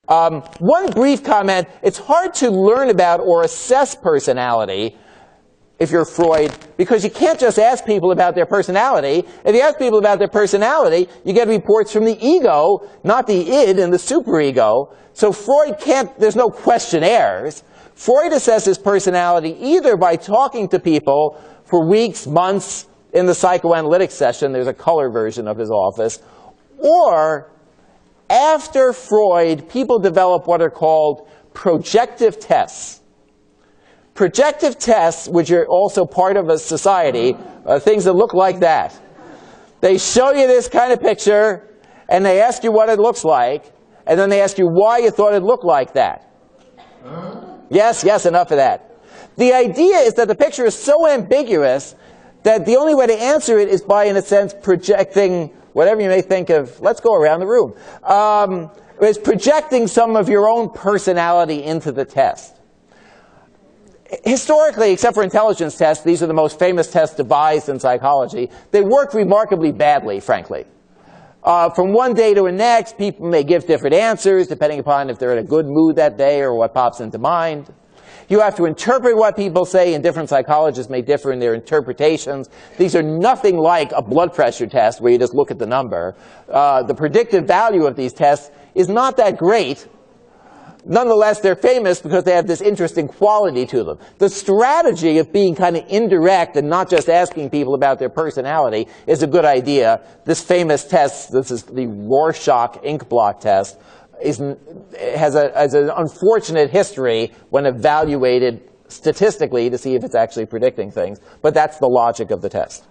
One brief comment, it's hard to learn about or assess personality if you're Freud, because you can't just ask people about their personality. If you ask people about their personality, you get reports from the ego, not the id and the superego. So Freud can't, there's no questionnaires. Freud assesses personality either by talking to people for weeks, months in the psychoanalytic session, there's a color version of his office, or after Freud, people develop what are called projective tests. Projective tests, which are also part of a society, things that look like that. They show you this kind of picture, and they ask you what it looks like, and then they ask you why you thought it looked like that. Yes, yes, enough of that. The idea is that the picture is so ambiguous that the only way to answer it is by, in a sense, projecting whatever you may think of. Let's go around the room. Is projecting some of your own personality into the test. Historically, except for intelligence tests, these are the most famous tests devised in psychology. They work remarkably badly, frankly. From one day to the next, people may give different answers, depending upon if they're in a good mood that day or what pops into mind. You have to interpret what people say, and different psychologists may differ in their interpretations. These are nothing like a blood pressure test where you just look at the number. The predictive value of these tests is not that great. Nonetheless, they're famous because they have this interesting quality to them. The strategy of being kind of indirect and not just asking people about their personality is a good idea. This famous test, this is the Rorschach ink blot test, has an unfortunate history when evaluated statistically to see if it's actually predicting things. But that's the logic of the test.